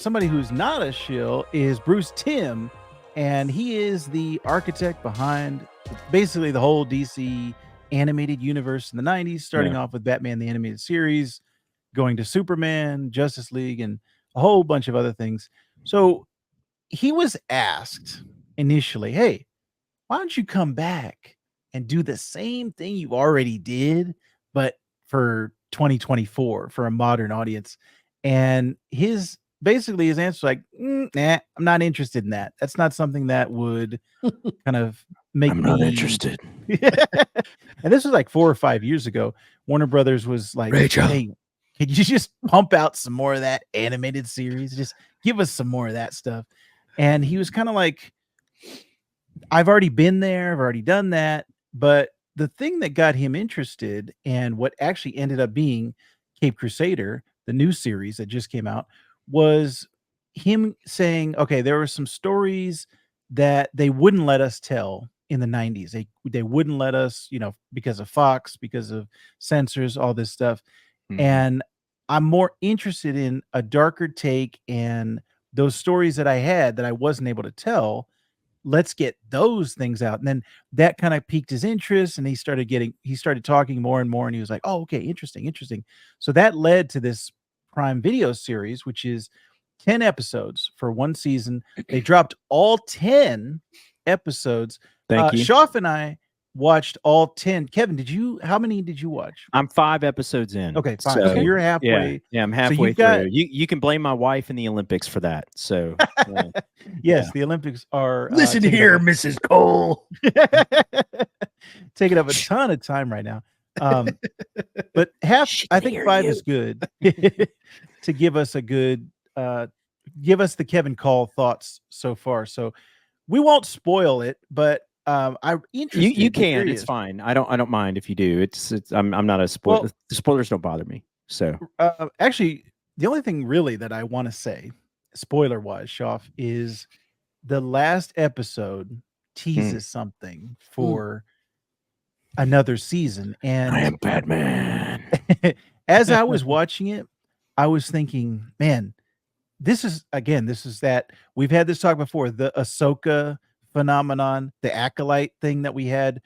Somebody who's not a shill is Bruce Timm, and he is the architect behind basically the whole DC animated universe in the 90s, starting Yeah. off with Batman the Animated Series, going to Superman, Justice League, and a whole bunch of other things. So he was asked initially, hey, why don't you come back and do the same thing you already did, but for 2024 for a modern audience? And his answer like, nah, I'm not interested in that. That's not something that would kind of make I'm not me. interested. And this was like 4 or 5 years ago. Warner Brothers was like, Rachel. hey, could you just pump out some more of that animated series? Just give us some more of that stuff. And he was kind of like, I've already been there, I've already done that. But the thing that got him interested and what actually ended up being Cape Crusader, the new series that just came out, was him saying, okay, there were some stories that they wouldn't let us tell in the 90s. They wouldn't let us, because of Fox, because of censors, all this stuff. And I'm more interested in a darker take and those stories that I had that I wasn't able to tell. Let's get those things out. And then that kind of piqued his interest and he started talking more and more and he was like, oh, okay, interesting, interesting. So that led to this Prime Video series, which is 10 episodes for one season. They dropped all 10 episodes. Thank you. Shoff and I watched all 10. Kevin, how many did you watch? I'm 5 episodes in. Okay, 5. So you're halfway. Yeah, I'm So halfway you've got, through. You can blame my wife in the Olympics for that. So yes, the Olympics are Listen here, Mrs. Cole. taking up a ton of time right now. But I think 5 is good to give us a good give us the Kevin Call thoughts so far. So we won't spoil it, but I'm interested. You can. It's fine. I don't mind if you do. I'm not a spoiler. Well, the spoilers don't bother me. So actually, the only thing really that I want to say, spoiler wise, Shoff, is the last episode teases something for another season. And I am Batman. As I was watching it, I was thinking, man, this is that we've had this talk before, the Ahsoka phenomenon, the acolyte thing that we had.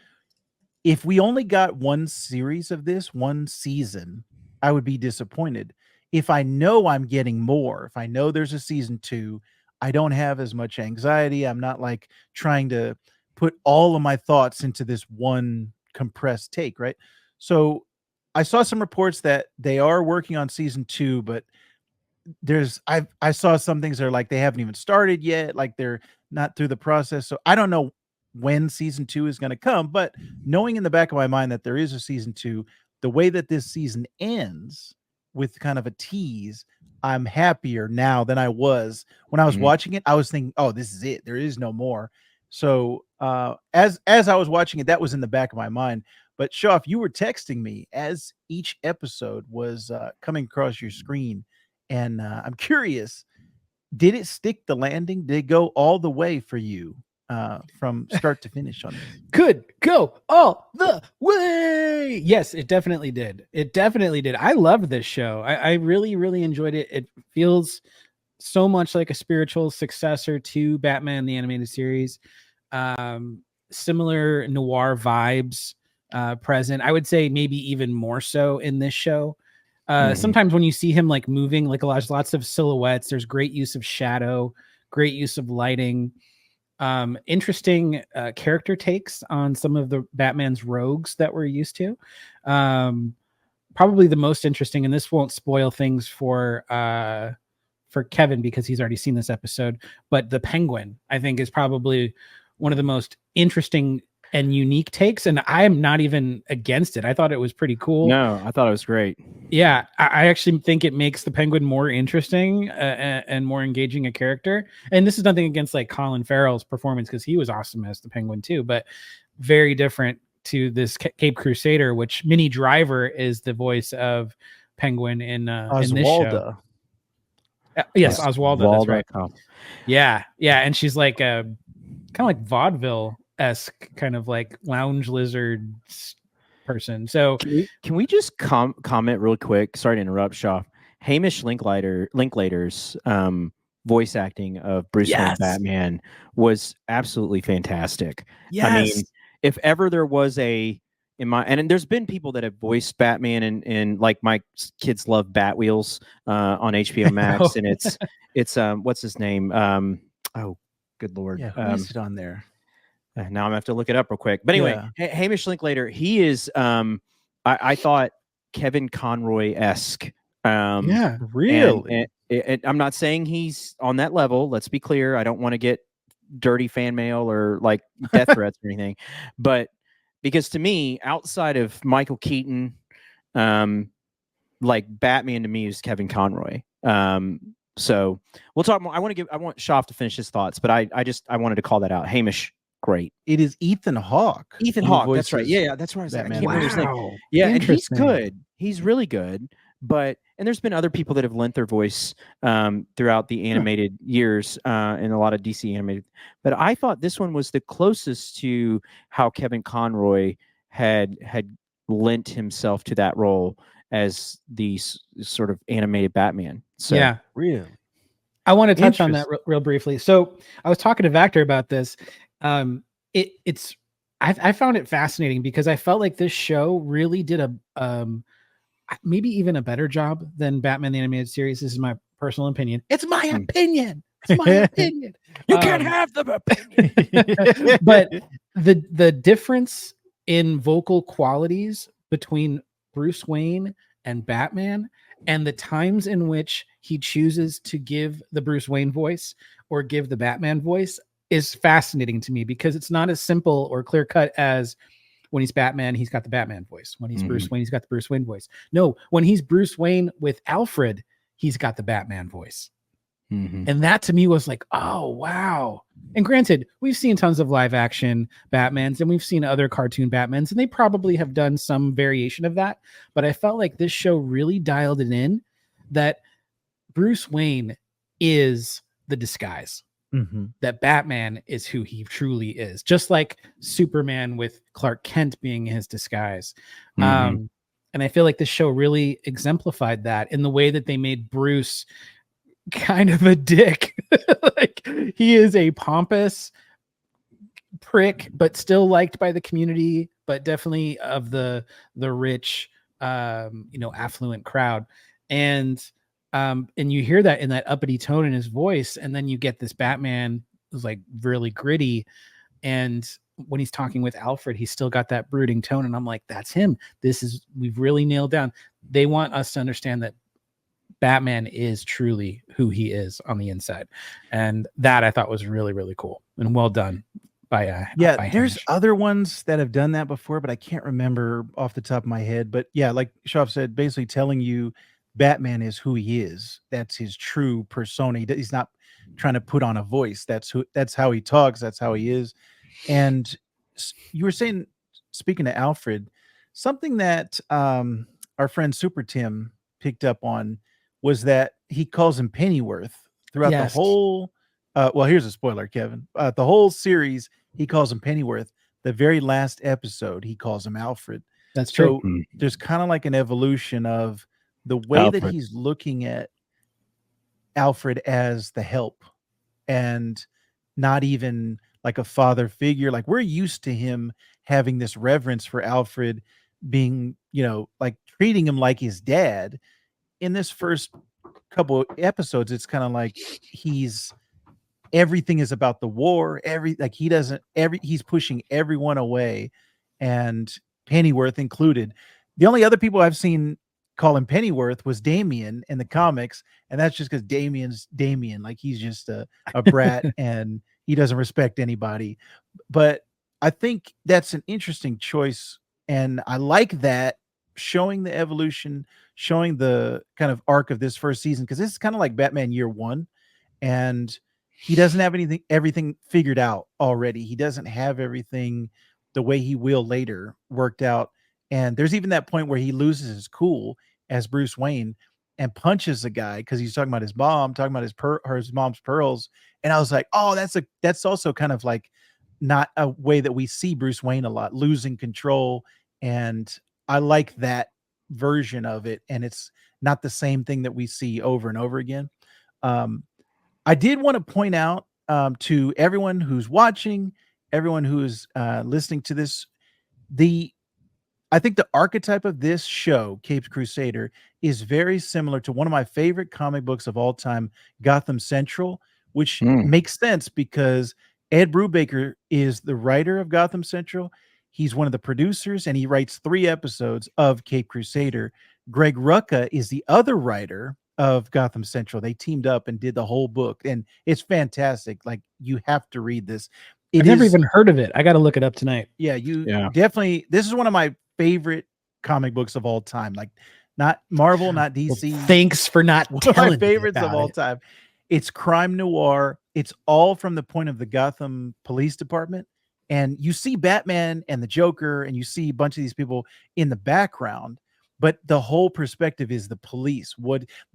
If we only got one series of this, one season, I would be disappointed. If I know I'm getting more, if I know there's a season 2, I don't have as much anxiety. I'm not like trying to put all of my thoughts into this one compressed take, right? So I saw some reports that they are working on season 2, but I saw some things that are like they haven't even started yet, like they're not through the process. So I don't know when season 2 is going to come, but knowing in the back of my mind that there is a season 2, the way that this season ends with kind of a tease, I'm happier now than I was when I was watching it. I was thinking, oh, this is it. There is no more. So as I was watching it, that was in the back of my mind. But Shoff, you were texting me as each episode was coming across your screen. And I'm curious, did it stick the landing? Did it go all the way for you from start to finish on this? Could go all the way. Yes, it definitely did. It definitely did. I loved this show. I really, really enjoyed it. It feels so much like a spiritual successor to Batman the Animated Series. Similar noir vibes present. I would say maybe even more so in this show. Sometimes when you see him like moving, like lots of silhouettes, there's great use of shadow, great use of lighting, interesting character takes on some of the Batman's rogues that we're used to. Probably the most interesting, and this won't spoil things for Kevin because he's already seen this episode, but the Penguin, I think, is probably one of the most interesting and unique takes, and I'm not even against it. I thought it was pretty cool. No, I thought it was great. Yeah, I actually think it makes the Penguin more interesting and more engaging a character. And this is nothing against like Colin Farrell's performance because he was awesome as the Penguin too, but very different to this Cape Crusader, which Minnie Driver is the voice of Penguin in this show. Yes, Oswaldo. That's right. Yeah, and she's like kind of like vaudeville-esque, kind of like lounge lizard person. So can we just comment real quick? Sorry to interrupt, Shaw. Hamish Linklater's voice acting of Bruce Wayne Yes. Batman was absolutely fantastic. Yes. I mean, if ever there was a and there's been people that have voiced Batman and like my kids love Batwheels on HBO Max, and it's what's his name? Oh, good lord. Yeah, who is it on there? Now I'm gonna have to look it up real quick. But anyway, Hamish Linklater, he is I thought Kevin Conroy-esque. Yeah. Really? And I'm not saying he's on that level. Let's be clear. I don't want to get dirty fan mail or like death threats or anything. But because to me, outside of Michael Keaton, like Batman to me is Kevin Conroy. So we'll talk more. I want Schaff to finish his thoughts, but I wanted to call that out. Hamish, great. It is Ethan Hawke. Ethan Hawke, that's right. Yeah, that's where I was at. I can't remember his name. Wow. Yeah, and he's Interesting. good. He's really good. But and there's been other people that have lent their voice throughout the animated years in a lot of DC animated. But I thought this one was the closest to how Kevin Conroy had lent himself to that role as the sort of animated Batman. So Yeah. Really? I want to touch on that real briefly. So I was talking to Vactor about this. I found it fascinating because I felt like this show really did a maybe even a better job than Batman the Animated Series. This is my personal opinion. It's my opinion. It's my opinion. You can't have the opinion. But the difference in vocal qualities between Bruce Wayne and Batman, and the times in which he chooses to give the Bruce Wayne voice or give the Batman voice is fascinating to me, because it's not as simple or clear cut as when he's Batman, he's got the Batman voice. When he's Bruce Wayne, he's got the Bruce Wayne voice. No, when he's Bruce Wayne with Alfred, he's got the Batman voice. And that to me was like, oh, wow. And granted, we've seen tons of live action Batmans and we've seen other cartoon Batmans, and they probably have done some variation of that. But I felt like this show really dialed it in that Bruce Wayne is the disguise. That Batman is who he truly is, just like Superman with Clark Kent being his disguise. And I feel like this show really exemplified that in the way that they made Bruce kind of a dick. Like, he is a pompous prick, but still liked by the community, but definitely of the rich, affluent crowd. And you hear that in that uppity tone in his voice, and then you get this Batman who's like really gritty, and when he's talking with Alfred, he's still got that brooding tone, and I'm like, that's him. We've really nailed down. They want us to understand that Batman is truly who he is on the inside, and that I thought was really, really cool and well done by there's Hamish. other ones that have done that before, but I can't remember off the top of my head. But yeah, like Schaff said, basically telling you Batman is who he is. That's his true persona. He's not trying to put on a voice. That's how he talks. That's how he is. And you were saying, speaking to Alfred, something that our friend Super Tim picked up on was that he calls him Pennyworth throughout the whole. Well, here's a spoiler, Kevin. The whole series, he calls him Pennyworth. The very last episode, he calls him Alfred. That's true. So there's kind of like an evolution of the way that he's looking at Alfred as the help and not even like a father figure. Like, we're used to him having this reverence for Alfred, being, like treating him like his dad. In this first couple episodes, it's kind of like everything is about the war. He's pushing everyone away, and Pennyworth included. The only other people I've seen call him Pennyworth was Damian in the comics, and that's just because Damian's Damian. Like, he's just a brat and he doesn't respect anybody. But I think that's an interesting choice, and I like that, showing the evolution, showing the kind of arc of this first season, because this is kind of like Batman Year One, and he doesn't have everything figured out already. He doesn't have everything the way he will later worked out. And there's even that point where he loses his cool as Bruce Wayne and punches a guy because he's talking about his mom, talking about his mom's pearls. And I was like, oh, that's also kind of like not a way that we see Bruce Wayne a lot, losing control. And I like that version of it. And it's not the same thing that we see over and over again. I did want to point out to everyone who's watching, everyone who is listening to this, I think the archetype of this show, Capes Crusader, is very similar to one of my favorite comic books of all time, Gotham Central, which makes sense because Ed Brubaker is the writer of Gotham Central. He's one of the producers, and he writes 3 episodes of Cape Crusader. Greg Rucka is the other writer of Gotham Central. They teamed up and did the whole book, and it's fantastic. Like, you have to read this. I've never even heard of it. I got to look it up tonight. Yeah, definitely. This is one of my favorite comic books of all time. Like, not Marvel, not DC. Well, thanks for not telling my favorites me of all time. It's crime noir. It's all from the point of the Gotham Police Department, and you see Batman and the Joker, and you see a bunch of these people in the background, but the whole perspective is the police.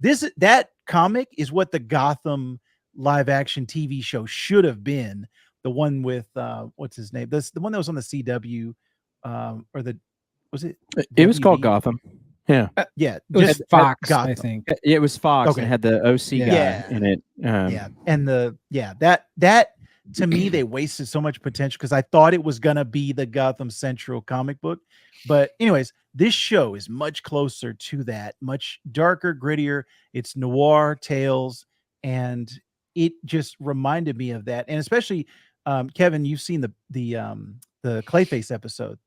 That comic is what the Gotham live action TV show should have been. The one with what's his name? The one that was on the CW, was it? It was called Gotham. Yeah, yeah. It was Fox, I think. It was Fox. Okay. And had the OC guy in it. And that to me, they wasted so much potential because I thought it was gonna be the Gotham Central comic book. But anyways, this show is much closer to that, much darker, grittier. It's noir tales, and it just reminded me of that. And especially, Kevin, you've seen the Clayface episode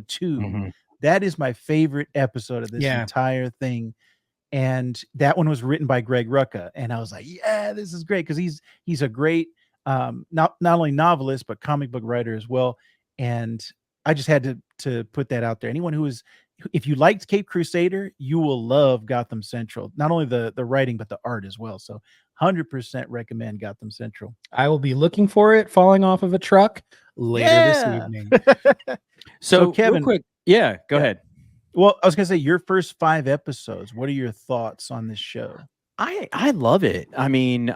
2. Mm-hmm. That is my favorite episode of this entire thing. And that one was written by Greg Rucka. And I was like, yeah, this is great. Cause he's a great, not only novelist, but comic book writer as well. And I just had to put that out there. Anyone if you liked Cape Crusader, you will love Gotham Central, not only the writing, but the art as well. So 100% recommend Gotham Central. I will be looking for it falling off of a truck later this evening. So Kevin, real quick, go ahead. Well, I was gonna say, your first 5 episodes, what are your thoughts on this show? I love it. I mean,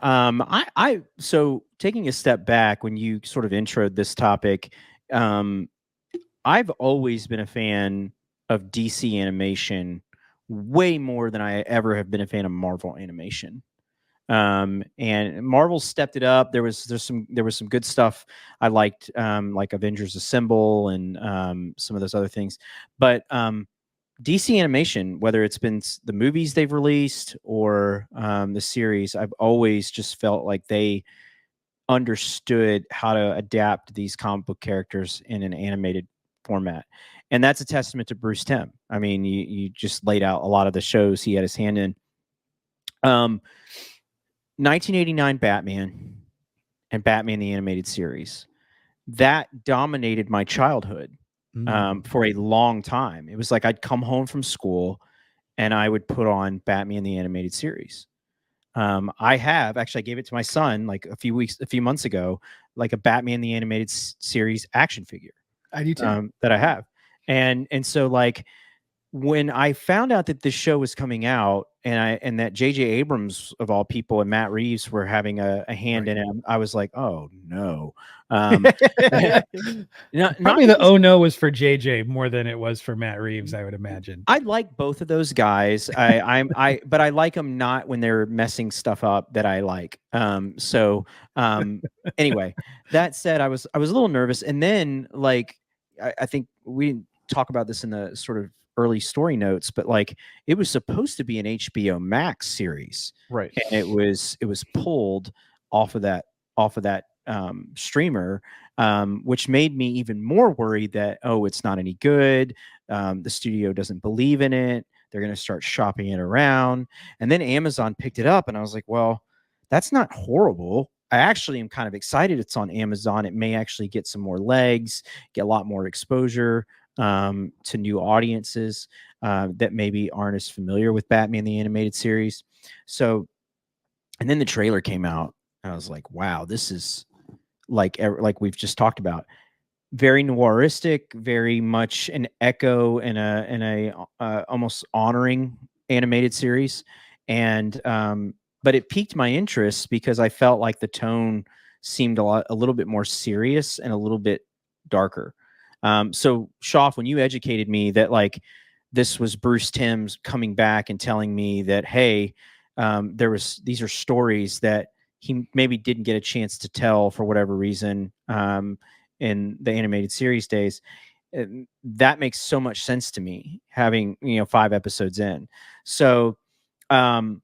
so taking a step back when you sort of introed this topic, I've always been a fan of DC animation way more than I ever have been a fan of Marvel animation. And Marvel stepped it up. There was some good stuff I liked, like Avengers Assemble and some of those other things. But DC animation, whether it's been the movies they've released or the series, I've always just felt like they understood how to adapt these comic book characters in an animated format. And that's a testament to Bruce Timm. I mean, you just laid out a lot of the shows he had his hand in. 1989 Batman and Batman the Animated Series, that dominated my childhood for a long time. It was like I'd come home from school and I would put on Batman the Animated Series. I gave it to my son like a few months ago, like a Batman the Animated Series action figure. I do too. That I have. And so like when I found out that this show was coming out and that J.J. Abrams of all people and Matt Reeves were having a hand in it, I was like, oh no. Probably the oh no was for JJ more than it was for Matt Reeves, I would imagine. I like both of those guys. But I like them not when they're messing stuff up that I like. Anyway, that said, I was a little nervous, and then like I think we didn't talk about this in the sort of early story notes, but like it was supposed to be an HBO Max series, right? And it was pulled off of that streamer, which made me even more worried that it's not any good. The studio doesn't believe in it. They're going to start shopping it around, and then Amazon picked it up, and I was like, well, that's not horrible. I actually am kind of excited it's on Amazon. It may actually get some more legs, get a lot more exposure to new audiences that maybe aren't as familiar with Batman the Animated Series. So, and then the trailer came out, and I was like, wow, this is like we've just talked about, very noiristic, very much an echo and a almost honoring animated series. And but it piqued my interest because I felt like the tone seemed a little bit more serious and a little bit darker. So Shoff, when you educated me that like this was Bruce Timm's coming back and telling me that, hey, these are stories that he maybe didn't get a chance to tell for whatever reason in the animated series days. That makes so much sense to me, having 5 episodes in. So um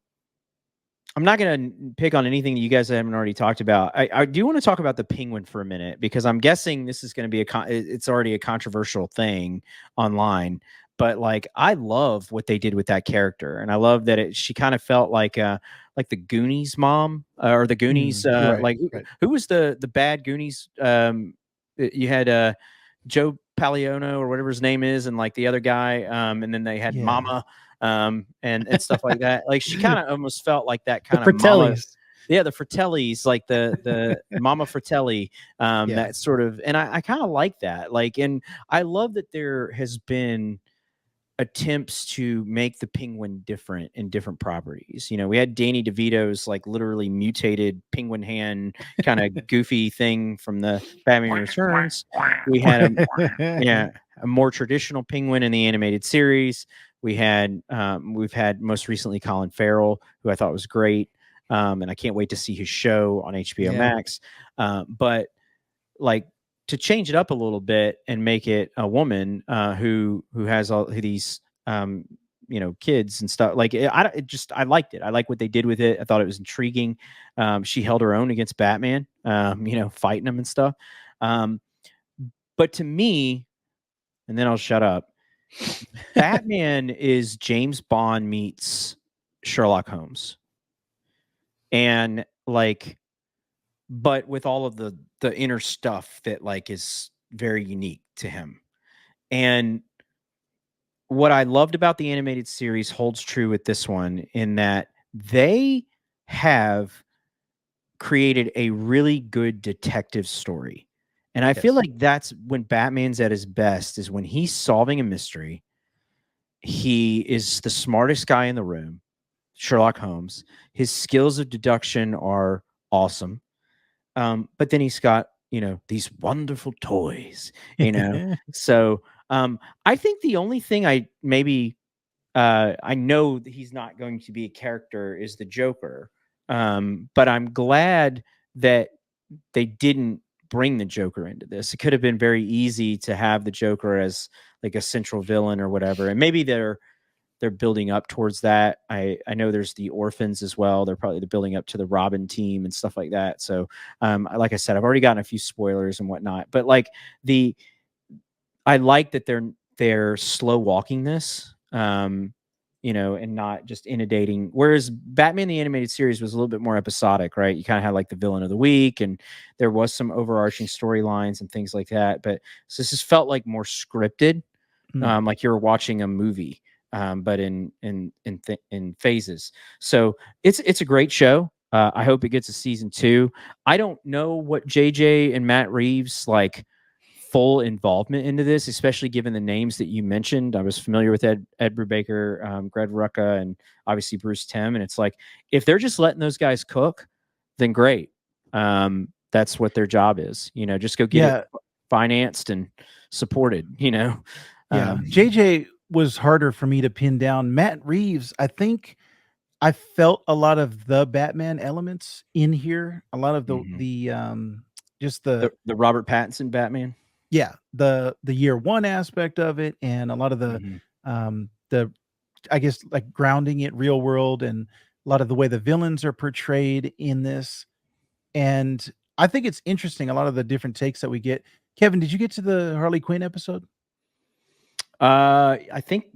I'm not going to pick on anything that you guys haven't already talked about. I do want to talk about the Penguin for a minute, because I'm guessing this is going to be it's already a controversial thing online. But like, I love what they did with that character, and I love that she kind of felt like the Goonies mom, or the Goonies. Right, Like right. who was the bad Goonies? You had Joe Paliano or whatever his name is, and like the other guy, and then they had Yeah. Mama, and stuff like that. Like, she kind of almost felt like that The kind of mama. Fratellis. Yeah, the Fratellis, like the Mama Fratelli, Yeah. that sort of, and I kind of like that. Like, and I love that there has been attempts to make the Penguin different in different properties. We had Danny DeVito's like literally mutated penguin hand kind of goofy thing from the Batman Returns. We had a more traditional Penguin in the animated series. We've had most recently Colin Farrell, who I thought was great. And I can't wait to see his show on HBO Yeah. Max. But like, to change it up a little bit and make it a woman who has all these kids and stuff. Like, I liked it. I like what they did with it. I thought it was intriguing. She held her own against Batman, fighting him and stuff. But to me, and then I'll shut up, Batman is James Bond meets Sherlock Holmes. And like, but with all of the inner stuff that like is very unique to him. And what I loved about the animated series holds true with this one, in that they have created a really good detective story. And I feel Yes. like that's when Batman's at his best, is when he's solving a mystery. He is the smartest guy in the room, Sherlock Holmes. His skills of deduction are awesome. But then he's got, these wonderful toys, So I think the only thing I know that he's not going to be a character is the Joker. But I'm glad that they didn't bring the Joker into this. It could have been very easy to have the Joker as like a central villain or whatever. And maybe they're building up towards that. I know there's the Orphans as well. They're building up to the Robin team and stuff like that. So, like I said, I've already gotten a few spoilers and whatnot. But like, I like that they're slow walking this, and not just inundating. Whereas Batman the Animated Series was a little bit more episodic, right? You kind of had like the villain of the week, and there was some overarching storylines and things like that. But so this just felt like more scripted, like you were watching a movie. But in phases. So it's a great show. I hope it gets a season 2. I don't know what JJ and Matt Reeves like full involvement into this, especially given the names that you mentioned. I was familiar with Ed Brubaker, Greg Rucka, and obviously Bruce Timm. And it's like, if they're just letting those guys cook, then great. That's what their job is. Just go get it financed and supported. JJ was harder for me to pin down. Matt Reeves, I think I felt a lot of the Batman elements in here. A lot of just the Robert Pattinson Batman. Yeah, the year one aspect of it, and a lot of the I guess like grounding it real world, and a lot of the way the villains are portrayed in this. And I think it's interesting, a lot of the different takes that we get. Kevin, did you get to the Harley Quinn episode? I think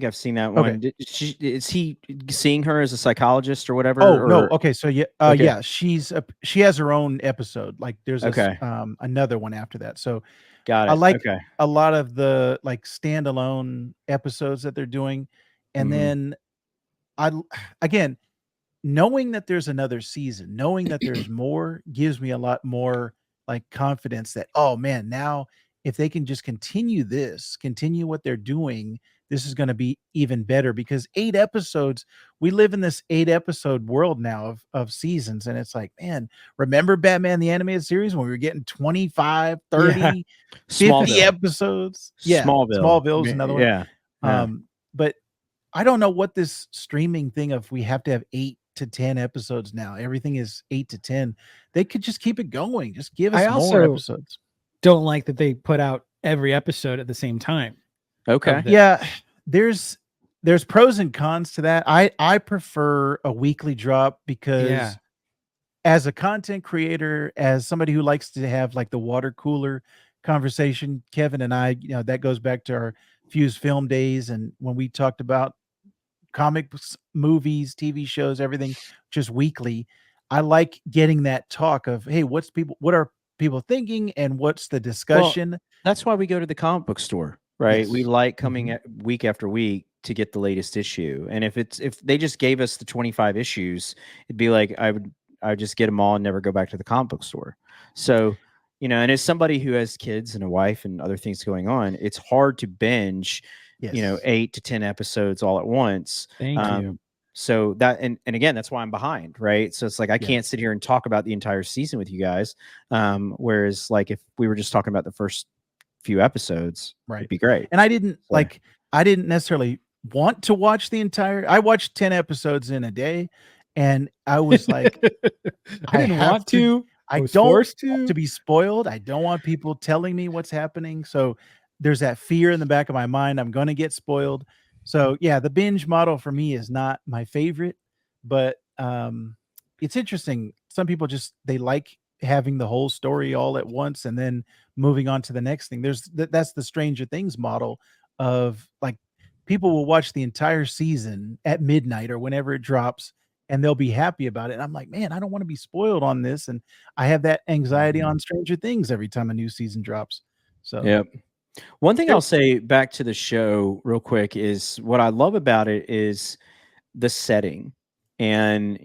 I've seen that one. Is he seeing her as a psychologist or whatever? Oh, no. Okay. So Okay. yeah, she has her own episode. Like there's another one after that. So got it. I like a lot of the like standalone episodes that they're doing. And then again, knowing that there's another season, knowing that there's more gives me a lot more like confidence that, oh man, now if they can just continue what they're doing, this is going to be even better, because 8 episodes, we live in this 8 episode world now of seasons. And it's like, man, remember Batman, the animated series, when we were getting 25, 30, 50 episodes? Yeah. Smallville is another one. But I don't know what this streaming thing of we have to have 8 to 10 episodes now. Everything is 8 to 10. They could just keep it going. Just give us I more also episodes. don't like that they put out every episode at the same time. Okay. Yeah, there's pros and cons to that. I prefer a weekly drop because Yeah. as a content creator, as somebody who likes to have like the water cooler conversation, Kevin and I, that goes back to our Fuse Film days and when we talked about comics, movies, TV shows, everything just weekly. I like getting that talk of, hey, what are people thinking and what's the discussion? That's why we go to the comic book store, right? We Yes. like coming at week after week to get the latest issue. And if they just gave us the 25 issues, it'd be like I would just get them all and never go back to the comic book store. So, and as somebody who has kids and a wife and other things going on, it's hard to binge, Yes. 8 to 10 episodes all at once. Thank you. So that and again, that's why I'm behind, right? So it's like I Yeah. can't sit here and talk about the entire season with you guys. Whereas like if we were just talking about the first few episodes, Right. it'd be great. And I didn't necessarily want to watch the entire. I watched 10 episodes in a day, and I was like, I didn't have want to. I was don't forced want to. to be spoiled. I don't want people telling me what's happening. So there's that fear in the back of my mind. I'm going to get spoiled. So yeah, the binge model for me is not my favorite, but it's interesting. Some people they like having the whole story all at once and then moving on to the next thing. That's the Stranger Things model of like people will watch the entire season at midnight or whenever it drops and they'll be happy about it. And I'm like, man, I don't want to be spoiled on this. And I have that anxiety on Stranger Things every time a new season drops. So Yep. One thing I'll say back to the show real quick is what I love about it is the setting. And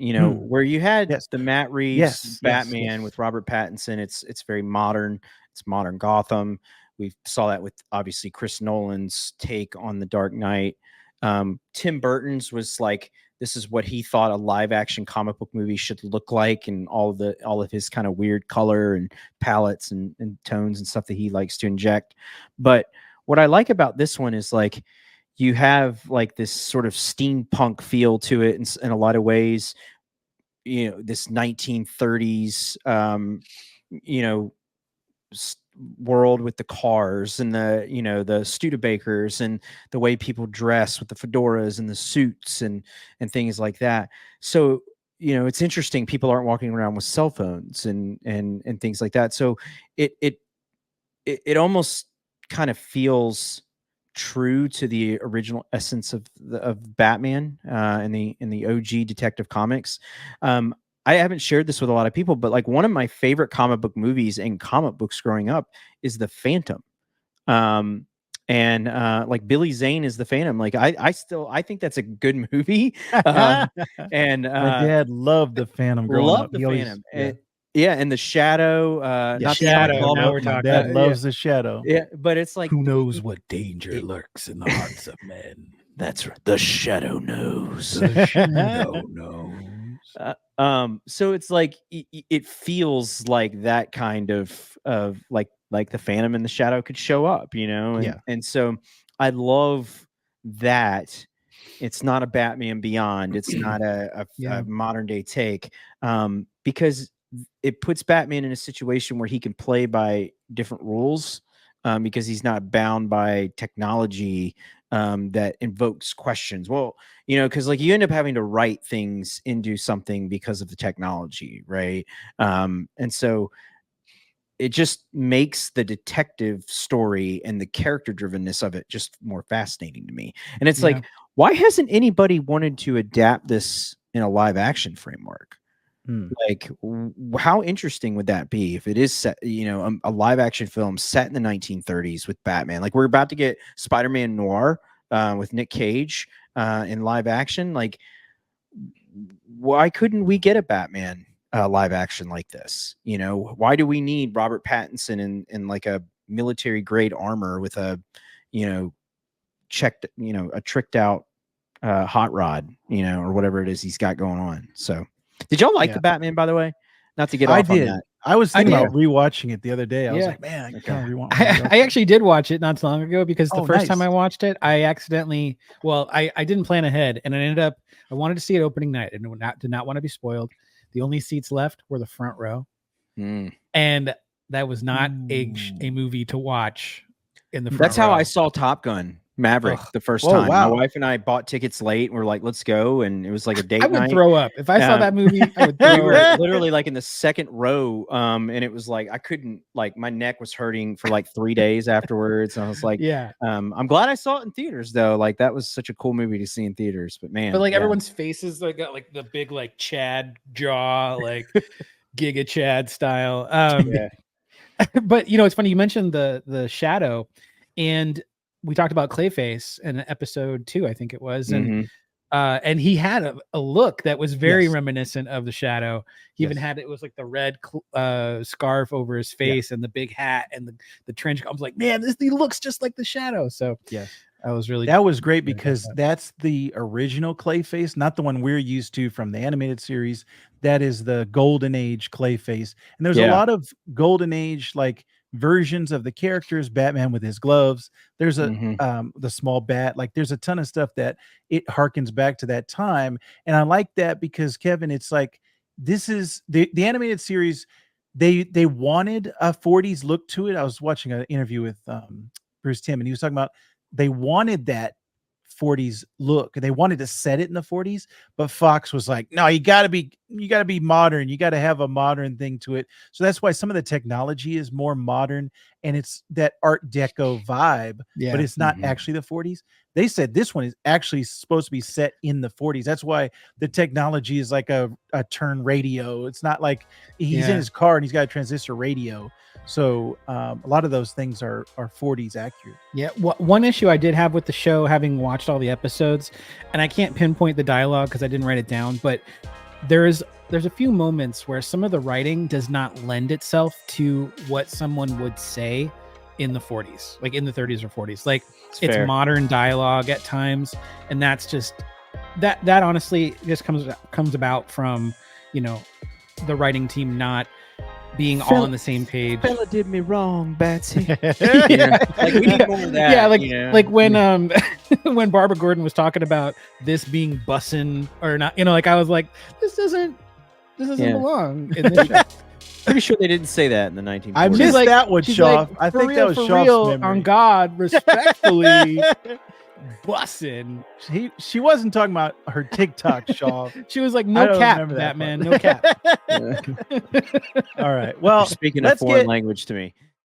where you had Yes. the Matt Reeves Batman with Robert Pattinson, it's very modern. It's modern Gotham. We saw that with obviously Chris Nolan's take on The Dark Knight. Tim Burton's was like, this is what he thought a live action comic book movie should look like, and all of his kind of weird color and palettes and tones and stuff that he likes to inject. But what I like about this one is like you have like this sort of steampunk feel to it in a lot of ways. This 1930s, world with the cars and the Studebakers and the way people dress with the fedoras and the suits and things like that. So it's interesting. People aren't walking around with cell phones and things like that. So it almost kind of feels true to the original essence of Batman in the OG Detective Comics. I haven't shared this with a lot of people, but like one of my favorite comic book movies and comic books growing up is The Phantom. And like Billy Zane is the Phantom. Like I think that's a good movie. And my dad loved the Phantom growing up. The He always, Phantom. And the Shadow. Not Shadow. Now we're my talking. dad loves the Shadow. Yeah, but it's like Who knows what danger lurks in the hearts of men? That's right. The Shadow knows. The Shadow knows. So it's like it feels like that kind of like the Phantom and the Shadow could show up, and so I love that. It's not a Batman Beyond. It's not a modern day take, because it puts Batman in a situation where he can play by different rules, because he's not bound by technology that invokes questions. Well, because like you end up having to write things into something because of the technology, right? And so it just makes the detective story and the character drivenness of it just more fascinating to me. And it's like, why hasn't anybody wanted to adapt this in a live action framework? Like, how interesting would that be if it is set, a live action film set in the 1930s with Batman? Like, we're about to get Spider-Man Noir with Nick Cage in live action. Like, why couldn't we get a Batman live action like this? Why do we need Robert Pattinson in like a military grade armor with a, a tricked out hot rod, or whatever it is he's got going on? So, did y'all like the Batman, by the way? Not to get off on that. I was I thinking did. about rewatching it the other day. I was Yeah. like, man, I Okay. kind of rewatch. I actually did watch it not so long ago because the Oh, first time nice. I watched it, I accidentally, I didn't plan ahead, and I wanted to see it opening night and did not want to be spoiled. The only seats left were the front row, and that was not a movie to watch in the front That's how row. I saw Top Gun Maverick the first Whoa, time. My wow. wife and I bought tickets late, and we're like, "Let's go!" And it was like a date I would night. throw up if I saw that movie. I would We throw were up. literally like in the second row, and it was like I couldn't, like, my neck was hurting for like 3 days afterwards. And I was like, Yeah, I'm glad I saw it in theaters though. Like that was such a cool movie to see in theaters. But man, but like yeah. everyone's faces, like got like the big like Chad jaw, like Giga Chad style. Yeah. But it's funny you mentioned the shadow, and we talked about Clayface in episode 2, I think it was, and he had a look that was very Yes. reminiscent of the shadow. He even had, it was like the red scarf over his face and the big hat and the trench coat. I was like, man, he looks just like the shadow. So Yeah. I was really That was great excited about because that. that's the original Clayface, not the one we're used to from the animated series. That is the Golden Age Clayface. And there's a lot of Golden Age like versions of the characters, Batman with his gloves. There's a the small bat, like there's a ton of stuff that it harkens back to that time. And I like that because Kevin, it's like this is the animated series. They wanted a 40s look to it. I was watching an interview with Bruce Timm, and he was talking about they wanted that 40s look. They wanted to set it in the 40s, but Fox was like, no, you gotta be modern. You gotta have a modern thing to it. So that's why some of the technology is more modern and it's that Art Deco vibe, but it's not actually the 40s. They said this one is actually supposed to be set in the 40s. That's why the technology is like a turn radio. It's not like he's in his car and he's got a transistor radio. So a lot of those things are 40s accurate. Yeah. One issue I did have with the show, having watched all the episodes, and I can't pinpoint the dialogue because I didn't write it down, but there's a few moments where some of the writing does not lend itself to what someone would say in the 40s, like in the 30s or 40s. Like it's modern dialogue at times, and that's just that honestly just comes about from the writing team not being all on the same page. Fella did me wrong, Batsy. Like we need more of that. Yeah, like when when Barbara Gordon was talking about this being bussin' or not, like I was like, this doesn't belong in this show. Pretty sure they didn't say that in the 1940s. I missed that one, Shaw. I think that was Shaw's memory. On God, respectfully, bussin'. She wasn't talking about her TikTok, Shaw. She was like, no cap, Batman, no cap. All right. Well, you're speaking a foreign language to me.